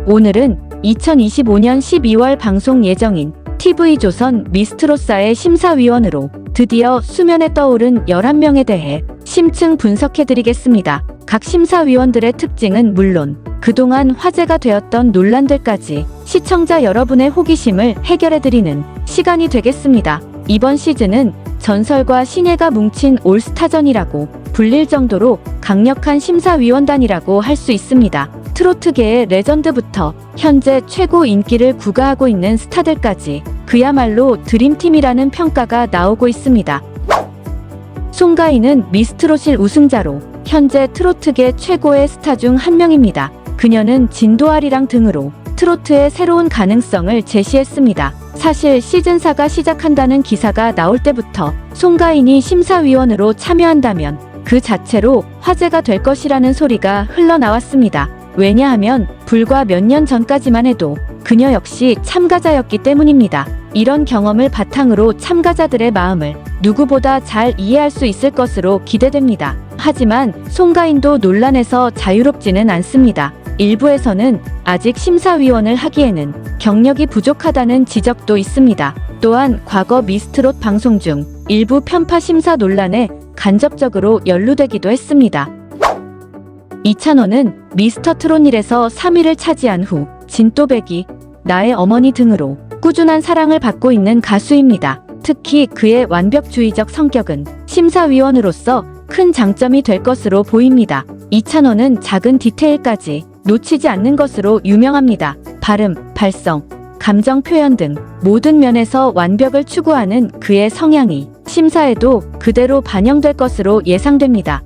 오늘은 2025년 12월 방송 예정인 TV조선 미스트롯사의 심사위원으로 드디어 수면에 떠오른 11명에 대해 심층 분석해드리겠습니다. 각 심사위원들의 특징은 물론 그동안 화제가 되었던 논란들까지 시청자 여러분의 호기심을 해결해드리는 시간이 되겠습니다. 이번 시즌은 전설과 신예가 뭉친 올스타전이라고 불릴 정도로 강력한 심사위원단이라고 할 수 있습니다. 트로트계의 레전드부터 현재 최고 인기를 구가하고 있는 스타들까지 그야말로 드림팀이라는 평가가 나오고 있습니다. 송가인은 미스트롯일 우승자로 현재 트로트계 최고의 스타 중 한 명입니다. 그녀는 진도아리랑 등으로 트로트의 새로운 가능성을 제시했습니다. 사실 시즌4가 시작한다는 기사가 나올 때부터 송가인이 심사위원으로 참여한다면 그 자체로 화제가 될 것이라는 소리가 흘러나왔습니다. 왜냐하면 불과 몇 년 전까지만 해도 그녀 역시 참가자였기 때문입니다. 이런 경험을 바탕으로 참가자들의 마음을 누구보다 잘 이해할 수 있을 것으로 기대됩니다. 하지만 송가인도 논란에서 자유롭지는 않습니다. 일부에서는 아직 심사위원을 하기에는 경력이 부족하다는 지적도 있습니다. 또한 과거 미스트롯 방송 중 일부 편파 심사 논란에 간접적으로 연루되기도 했습니다. 이찬원은 미스터트롯1에서 3위를 차지한 후 진또배기, 나의 어머니 등으로 꾸준한 사랑을 받고 있는 가수입니다. 특히 그의 완벽주의적 성격은 심사위원으로서 큰 장점이 될 것으로 보입니다. 이찬원은 작은 디테일까지 놓치지 않는 것으로 유명합니다. 발음, 발성, 감정 표현 등 모든 면에서 완벽을 추구하는 그의 성향이 심사에도 그대로 반영될 것으로 예상됩니다.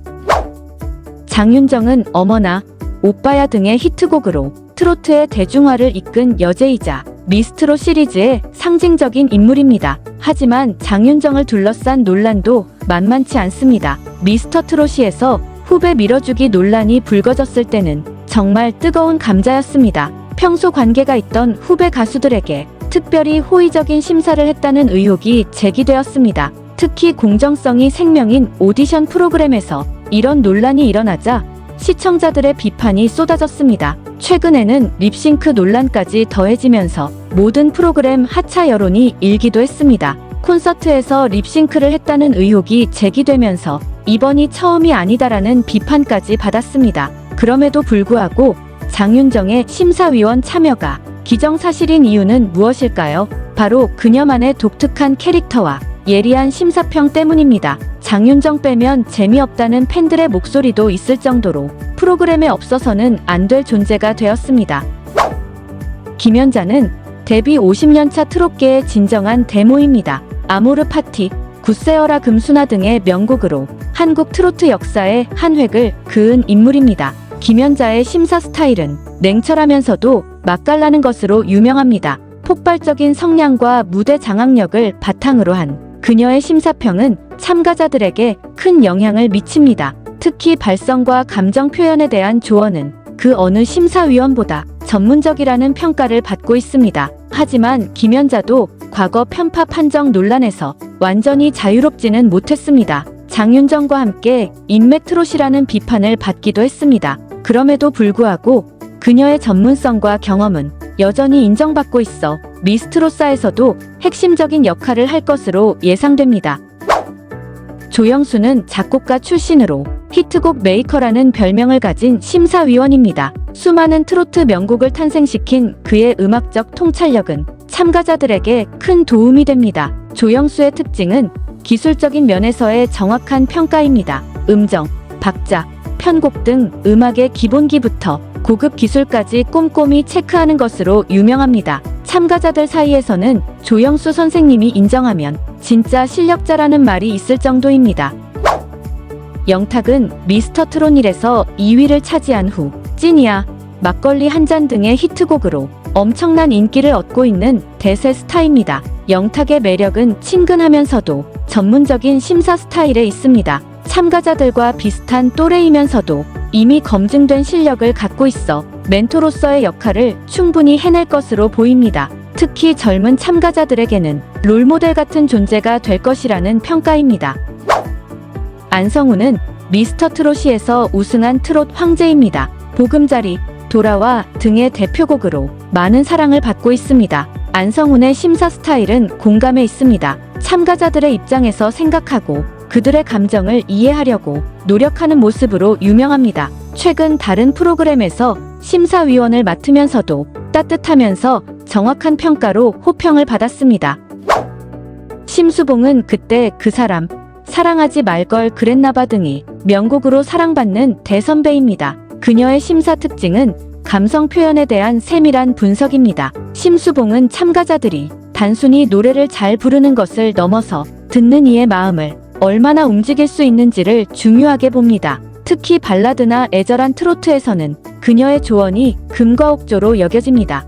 장윤정은 어머나, 오빠야 등의 히트곡으로 트로트의 대중화를 이끈 여제이자 미스트롯 시리즈의 상징적인 인물입니다. 하지만 장윤정을 둘러싼 논란도 만만치 않습니다. 미스터트롯이에서 후배 밀어주기 논란이 불거졌을 때는 정말 뜨거운 감자였습니다. 평소 관계가 있던 후배 가수들에게 특별히 호의적인 심사를 했다는 의혹이 제기되었습니다. 특히 공정성이 생명인 오디션 프로그램에서 이런 논란이 일어나자 시청자들의 비판이 쏟아졌습니다. 최근에는 립싱크 논란까지 더해지면서 모든 프로그램 하차 여론이 일기도 했습니다. 콘서트에서 립싱크를 했다는 의혹이 제기되면서 이번이 처음이 아니다라는 비판까지 받았습니다. 그럼에도 불구하고 장윤정의 심사위원 참여가 기정사실인 이유는 무엇일까요? 바로 그녀만의 독특한 캐릭터와 예리한 심사평 때문입니다. 장윤정 빼면 재미없다는 팬들의 목소리도 있을 정도로 프로그램에 없어서는 안 될 존재가 되었습니다. 김연자는 데뷔 50년차 트롯계의 진정한 데모입니다. 아모르 파티, 굿세어라 금수나 등의 명곡으로 한국 트로트 역사의 한 획을 그은 인물입니다. 김연자의 심사 스타일은 냉철하면서도 맛깔나는 것으로 유명합니다. 폭발적인 성량과 무대 장악력을 바탕으로 한 그녀의 심사평은 참가자들에게 큰 영향을 미칩니다. 특히 발성과 감정 표현에 대한 조언은 그 어느 심사위원보다 전문적이라는 평가를 받고 있습니다. 하지만 김연자도 과거 편파 판정 논란에서 완전히 자유롭지는 못했습니다. 장윤정과 함께 인맥트롯이라는 비판을 받기도 했습니다. 그럼에도 불구하고 그녀의 전문성과 경험은 여전히 인정받고 있어 미스트롯사에서도 핵심적인 역할을 할 것으로 예상됩니다. 조영수는 작곡가 출신으로 히트곡 메이커라는 별명을 가진 심사위원입니다. 수많은 트로트 명곡을 탄생시킨 그의 음악적 통찰력은 참가자들에게 큰 도움이 됩니다. 조영수의 특징은 기술적인 면에서의 정확한 평가입니다. 음정, 박자, 편곡 등 음악의 기본기부터 고급 기술까지 꼼꼼히 체크하는 것으로 유명합니다. 참가자들 사이에서는 조영수 선생님이 인정하면 진짜 실력자라는 말이 있을 정도입니다. 영탁은 미스터트롯1에서 2위를 차지한 후 찐이야, 막걸리 한 잔 등의 히트곡으로 엄청난 인기를 얻고 있는 대세 스타입니다. 영탁의 매력은 친근하면서도 전문적인 심사 스타일에 있습니다. 참가자들과 비슷한 또래이면서도 이미 검증된 실력을 갖고 있어 멘토로서의 역할을 충분히 해낼 것으로 보입니다. 특히 젊은 참가자들에게는 롤모델 같은 존재가 될 것이라는 평가입니다. 안성우는 미스터트롯이에서 우승한 트롯 황제입니다. 보금자리, 돌아와 등의 대표곡으로 많은 사랑을 받고 있습니다. 안성훈의 심사 스타일은 공감에 있습니다. 참가자들의 입장에서 생각하고 그들의 감정을 이해하려고 노력하는 모습으로 유명합니다. 최근 다른 프로그램에서 심사위원을 맡으면서도 따뜻하면서 정확한 평가로 호평을 받았습니다. 심수봉은 그때 그 사람, 사랑하지 말걸 그랬나봐 등이 명곡으로 사랑받는 대선배입니다. 그녀의 심사 특징은 감성 표현에 대한 세밀한 분석입니다. 심수봉은 참가자들이 단순히 노래를 잘 부르는 것을 넘어서 듣는 이의 마음을 얼마나 움직일 수 있는지를 중요하게 봅니다. 특히 발라드나 애절한 트로트에서는 그녀의 조언이 금과 옥조로 여겨집니다.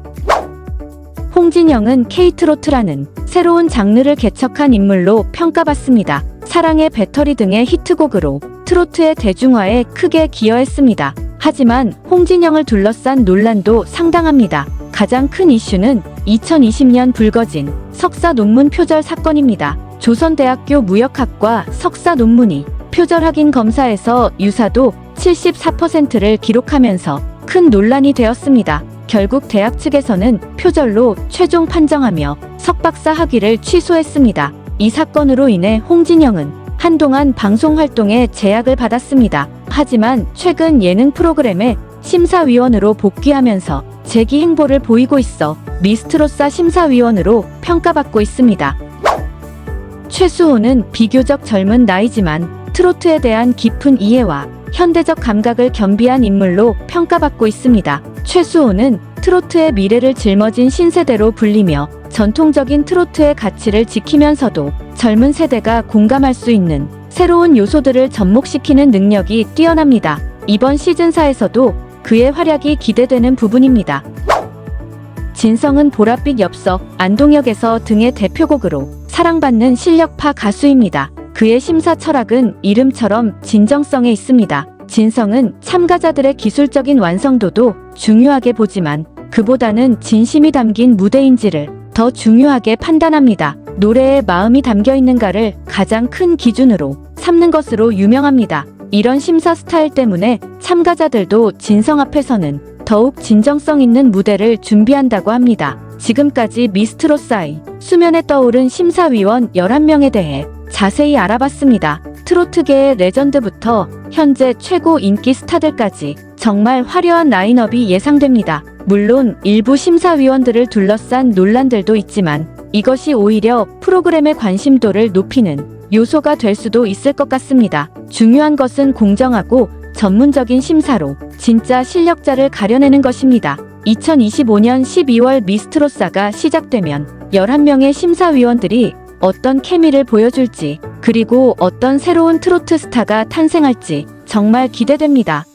홍진영은 K-트로트라는 새로운 장르를 개척한 인물로 평가받습니다. 사랑의 배터리 등의 히트곡으로 트로트의 대중화에 크게 기여했습니다. 하지만 홍진영을 둘러싼 논란도 상당합니다. 가장 큰 이슈는 2020년 불거진 석사 논문 표절 사건입니다. 조선대학교 무역학과 석사 논문이 표절 확인 검사에서 유사도 74%를 기록하면서 큰 논란이 되었습니다. 결국 대학 측에서는 표절로 최종 판정하며 석박사 학위를 취소했습니다. 이 사건으로 인해 홍진영은 한동안 방송 활동에 제약을 받았습니다. 하지만 최근 예능 프로그램에 심사위원으로 복귀하면서 재기 행보를 보이고 있어 미스트로사 심사위원으로 평가받고 있습니다. 최수호는 비교적 젊은 나이지만 트로트에 대한 깊은 이해와 현대적 감각을 겸비한 인물로 평가받고 있습니다. 최수호는 트로트의 미래를 짊어진 신세대로 불리며 전통적인 트로트의 가치를 지키면서도 젊은 세대가 공감할 수 있는 새로운 요소들을 접목시키는 능력이 뛰어납니다. 이번 시즌4에서도 그의 활약이 기대되는 부분입니다. 진성은 보랏빛 엽서, 안동역에서 등의 대표곡으로 사랑받는 실력파 가수입니다. 그의 심사 철학은 이름처럼 진정성에 있습니다. 진성은 참가자들의 기술적인 완성도도 중요하게 보지만 그보다는 진심이 담긴 무대인지를 더 중요하게 판단합니다. 노래에 마음이 담겨 있는가를 가장 큰 기준으로 삼는 것으로 유명합니다. 이런 심사 스타일 때문에 참가자들도 진성 앞에서는 더욱 진정성 있는 무대를 준비한다고 합니다. 지금까지 미스트로사의 수면에 떠오른 심사위원 11명에 대해 자세히 알아봤습니다. 트로트계의 레전드부터 현재 최고 인기 스타들까지 정말 화려한 라인업이 예상됩니다. 물론 일부 심사위원들을 둘러싼 논란들도 있지만 이것이 오히려 프로그램의 관심도를 높이는 요소가 될 수도 있을 것 같습니다. 중요한 것은 공정하고 전문적인 심사로 진짜 실력자를 가려내는 것입니다. 2025년 12월 미스트로사가 시작되면 11명의 심사위원들이 어떤 케미를 보여줄지, 그리고 어떤 새로운 트로트 스타가 탄생할지 정말 기대됩니다.